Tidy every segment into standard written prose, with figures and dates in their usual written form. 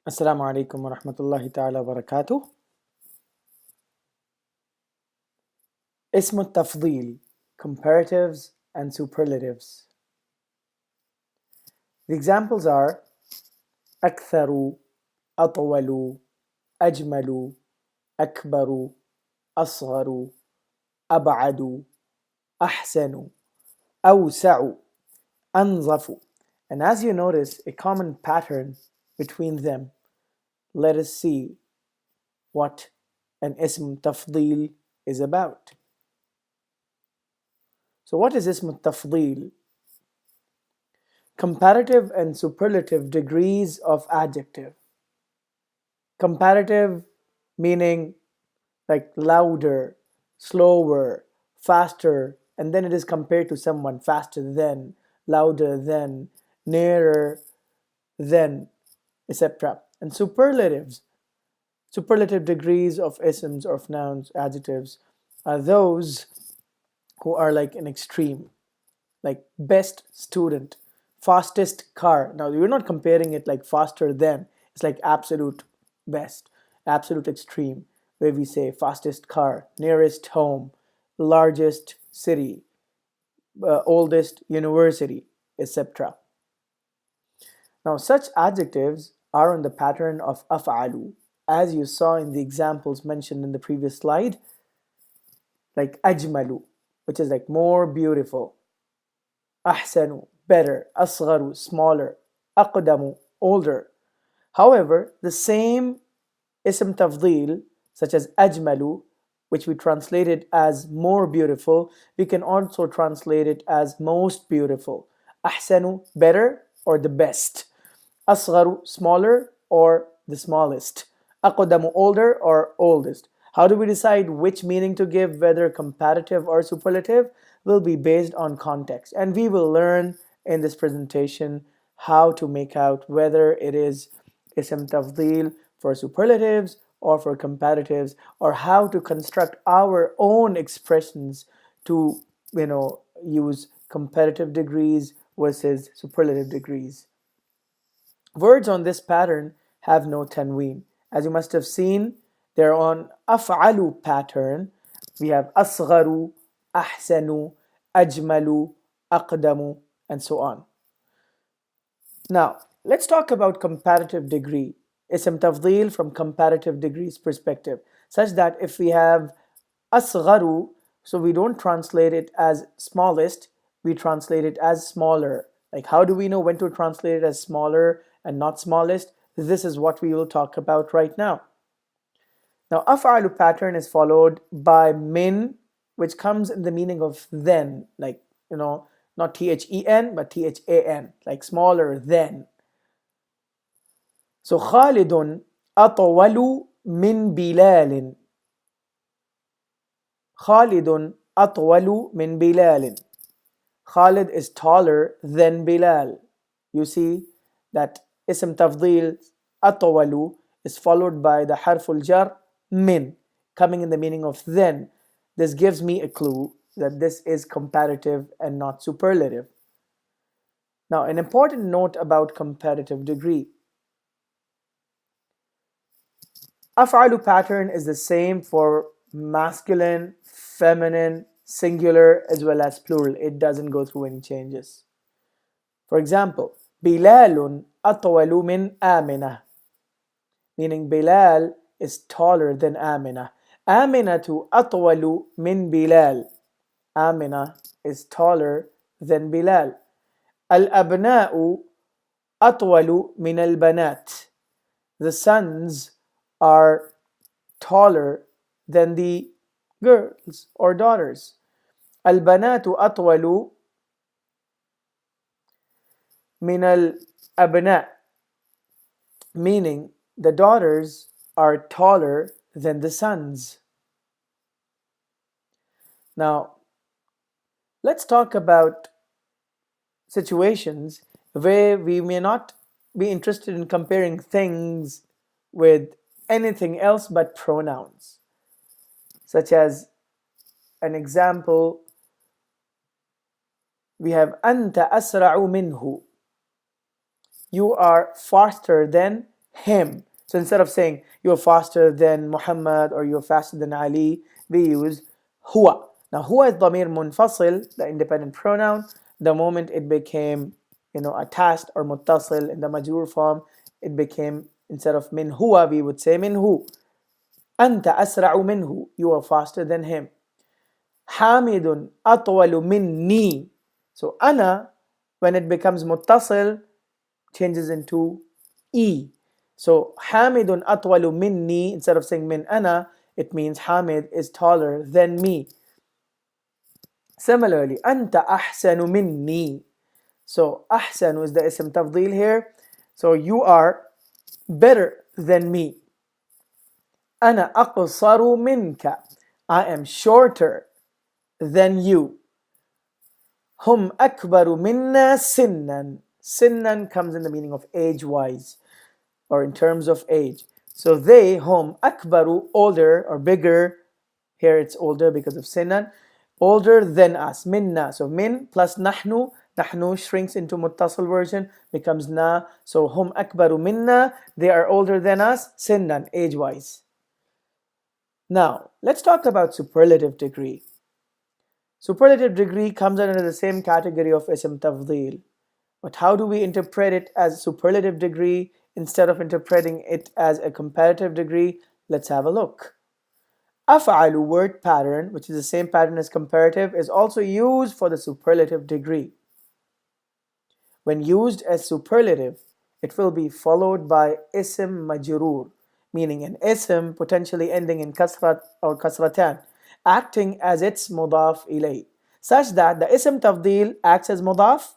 Assalamu alaikum wa rahmatullahi ta'ala wa barakatuh. Ism al-Tafdheel, Comparatives and Superlatives. The examples are أكثر, أطول, أجمل, أكبر, أصغر, أبعد, أحسن, أوسع, أنظف. And as you notice a common pattern between them, let us see what an Ism Tafdheel is about. So what is Ism Tafdheel? Comparative and superlative degrees of adjective. Comparative meaning like louder, slower, faster, and then it is compared to someone faster than, louder than, nearer than, etc. And superlatives, superlative degrees of isms or of nouns, adjectives, are those who are like an extreme, like best student, fastest car. Now you're not comparing it like faster than, it's like absolute best, absolute extreme, where we say fastest car, nearest home, largest city, oldest university, etc. Now such adjectives are on the pattern of af'alu, as you saw in the examples mentioned in the previous slide, like ajmalu, which is like more beautiful, ahsanu, better, asgharu, smaller, aqdamu, older. However, the same ism tafdheel, such as ajmalu, which we translated as more beautiful, we can also translate it as most beautiful. Ahsanu, better or the best. Asgharu, smaller or the smallest. Aqdamu, older or oldest. How do we decide which meaning to give, whether comparative or superlative? Will be based on context, and we will learn in this presentation how to make out whether it is ism tafdheel for superlatives or for comparatives, or how to construct our own expressions to use comparative degrees versus superlative degrees. Words on this pattern have no tanween. As you must have seen, they're on af'alu pattern. We have asgharu, ahsanu, ajmalu, aqdamu, and so on. Now, let's talk about comparative degree. Ism tafdheel from comparative degrees perspective, such that if we have asgharu, so we don't translate it as smallest, we translate it as smaller. Like, how do we know when to translate it as smaller and not smallest? This is what we will talk about right now. Now, af'alu pattern is followed by min, which comes in the meaning of then, like, not THEN, but THAN, like smaller than. So, Khalidun atwalu min Bilal. Khalidun atwalu min Bilal. Khalid is taller than Bilal. You see that ism tafdheel atwalu is followed by the harful jar min, coming in the meaning of then. This gives me a clue that this is comparative and not superlative. Now, an important note about comparative degree. Af'alu pattern is the same for masculine, feminine, singular, as well as plural. It doesn't go through any changes. For example, Bilalun atwalu min Amina, meaning Bilal is taller than Amina. Aminatu atwalu min Bilal. Amina is taller than Bilal. Al-abna'u atwalu min al-banat. The sons are taller than the girls or daughters. Al-banatu atwalu min al-abna, meaning the daughters are taller than the sons. Now, let's talk about situations where we may not be interested in comparing things with anything else but pronouns, such as an example, we have anta asra'u minhu. You are faster than him. So instead of saying you're faster than Muhammad or you're faster than Ali, we use huwa. Now huwa is dhamir munfasil, the independent pronoun. The moment it became attached or muttasil in the majrur form, it became, instead of min huwa, we would say min hu. Anta asra'u minhu, you are faster than him. Hamidun atwalu minni. So ana, when it becomes muttasil, changes into e. So Hamidun atwalu minni, instead of saying min ana, it means Hamid is taller than me. Similarly, anta ahsanu minni. So ahsanu is the ism tafdheel here. So you are better than me. Ana aqsaru minka. I am shorter than you. Hum akbaru minna sinnan. Sinnan comes in the meaning of age-wise, or in terms of age. So they, hum akbaru, older or bigger. Here it's older because of sinnan. Older than us. Minna. So min plus nahnu. Nahnu shrinks into muttasil version, becomes na. So hum akbaru minna. They are older than us. Sinnan, age-wise. Now, let's talk about superlative degree. Superlative degree comes under the same category of ism tafdheel. But how do we interpret it as superlative degree instead of interpreting it as a comparative degree? Let's have a look. Af'alu word pattern, which is the same pattern as comparative, is also used for the superlative degree. When used as superlative, it will be followed by ism majrur, meaning an ism potentially ending in kasrat or kasratan, acting as its mudaf ilay, such that the ism tafdheel acts as mudaf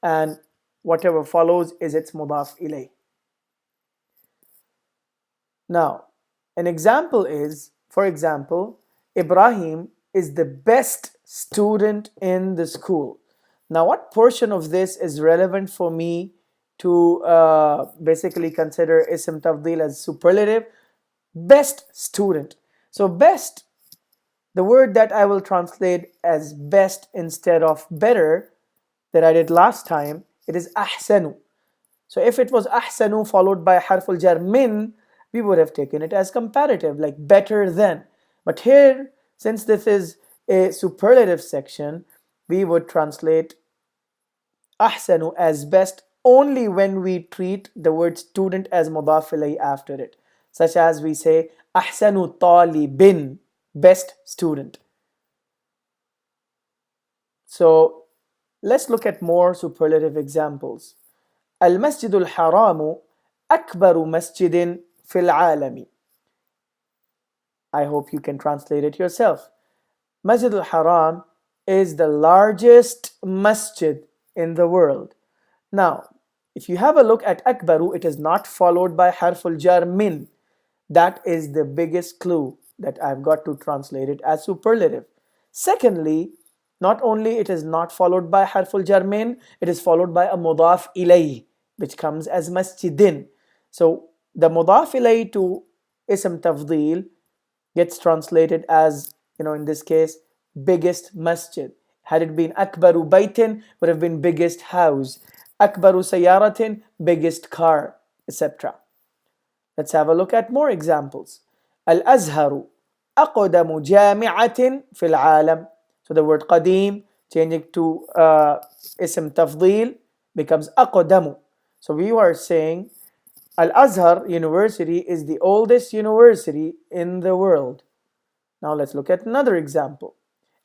and whatever follows is its mudaf ilay. Now, an example is, for example, Ibrahim is the best student in the school. Now, what portion of this is relevant for me to basically consider ism tafdheel as superlative? Best student. So best, the word that I will translate as best instead of better that I did last time, it is ahsanu. So if it was ahsanu followed by harful jar min, we would have taken it as comparative, like better than. But here, since this is a superlative section, we would translate ahsanu as best only when we treat the word student as mudaf ilayh after it. Such as we say ahsanu talibin, best student. So let's look at more superlative examples. المسجد الحرام أكبر مسجد في العالم. I hope you can translate it yourself. Masjid al-Haram is the largest masjid in the world. Now, if you have a look at akbaru, it is not followed by harful jar min. That is the biggest clue that I've got to translate it as superlative. Secondly, not only it is not followed by harful jar min, it is followed by a mudaf ilayh, which comes as masjidin. So the mudaf ilayh to ism tafdheel gets translated as, in this case, biggest masjid. Had it been akbaru baytin, would have been biggest house. Akbaru sayaratin, biggest car, etc. Let's have a look at more examples. Al-Azharu أقدم جامعة في العالم. So the word qadim changing to ism tafdheel becomes أقدم. So we are saying Al-Azhar University is the oldest university in the world. Now let's look at another example.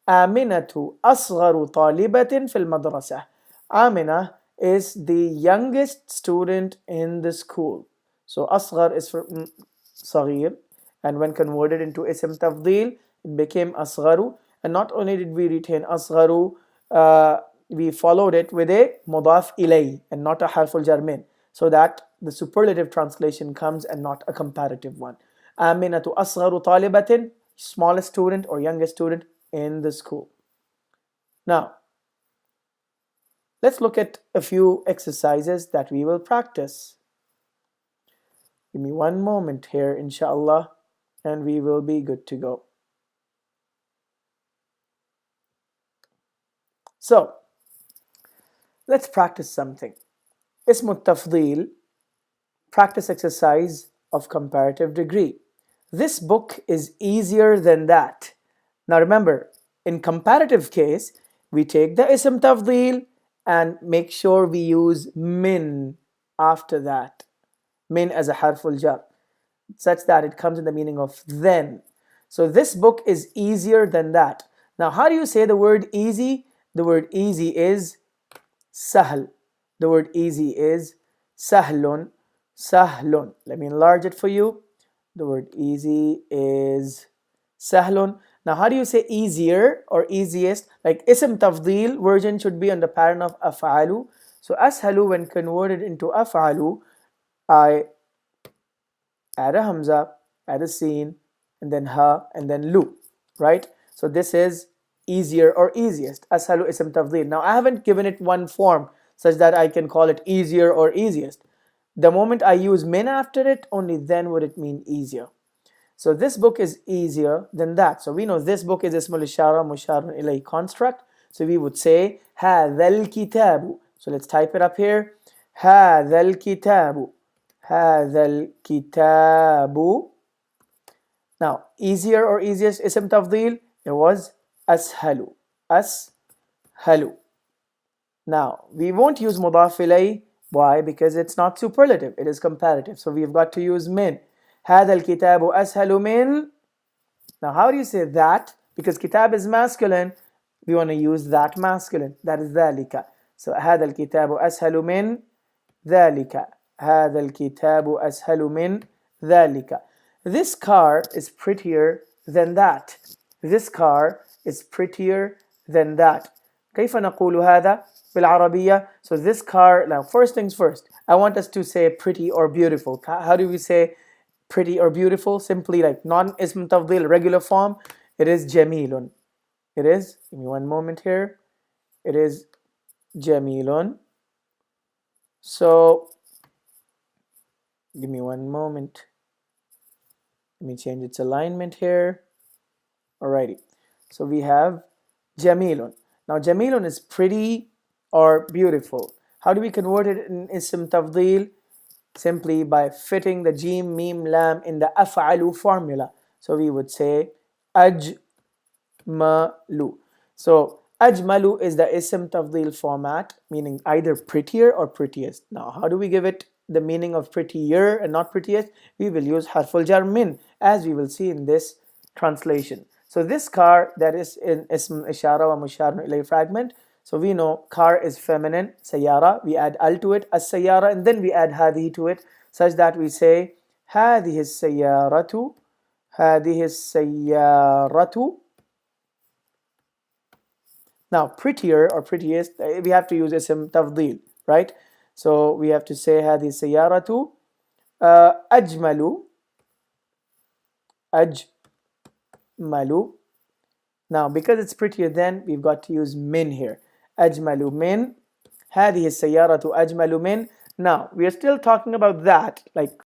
آمنة أصغر طالبة في المدرسة. Amina is the youngest student in the school. So asghar is from saghir, and when converted into ism tafdheel, it became asgharu. And not only did we retain asgharu, we followed it with a mudaf ilay and not a harful jar min, so that the superlative translation comes and not a comparative one. Aminatu asgharu talibatin, smallest student or youngest student in the school. Now, let's look at a few exercises that we will practice. Give me one moment here, inshallah, and we will be good to go. So, let's practice something. Ism tafdheel Practice exercise of comparative degree. This book is easier than that. Now remember, in comparative case, we take the ism tafdheel and make sure we use min after that. Min as a harful jar, such that it comes in the meaning of then. So this book is easier than that. Now how do you say the word easy? The word easy is sahl. The word easy is sahlun. Sahlun. Let me enlarge it for you. The word easy is sahlun. Now how do you say easier or easiest? Like ism tafdheel version should be on the pattern of af'alu. So ashalu, when converted into af'alu, I add a hamza, add a seen, and then ha, and then lu, right? So this is easier or easiest. Ashalu ism tafdheel. Now I haven't given it one form such that I can call it easier or easiest. The moment I use min after it, only then would it mean easier. So this book is easier than that. So we know this book is ismul ishara musharun ilayhi construct. So we would say هذا الكتاب. So let's type it up here. هذا الكتاب. هذا الكتاب. Now, easier or easiest ism tafdheel, it was ashalu. Ashalu. Now, we won't use mudaf ilay. Why? Because it's not superlative, it is comparative. So we've got to use min. هذا الكتاب أسهل من. Now, how do you say that? Because kitab is masculine, we want to use that masculine. That is ذلك. So هذا الكتاب أسهل من ذلك. هذا الكتاب أسهل من ذلك. This car is prettier than that. This car is prettier than that. كيف نقول هذا بالعربية? So this car, now first things first, I want us to say pretty or beautiful. How do we say pretty or beautiful? Simply like non-ism tafdheel, regular form, it is jamilun. It is, give me one moment here, it is jamilun. So give me one moment. Let me change its alignment here. Alrighty. So we have jamilun. Now jamilun is pretty or beautiful. How do we convert it in ism tafdheel? Simply by fitting the jim, mim, lam in the af'alu formula. So we would say ajmalu. So ajmalu is the ism tafdheel format, meaning either prettier or prettiest. Now how do we give it the meaning of prettier and not prettiest? We will use harful jar min, as we will see in this translation. So this car, that is in ism ishara wa musharun ilay fragment. So we know car is feminine, sayyara, we add al to it, as sayyara, and then we add hadihi to it, such that we say hadihi sayyaratu, hadihi sayyaratu. Now prettier or prettiest, we have to use ism tafdheel, right? So we have to say hadihi sayyaratu ajmalu, ajmalu. Now because it's prettier than, we've got to use min here. Ajmalu min. هذه السيارة أجمل من. Now we are still talking about that, like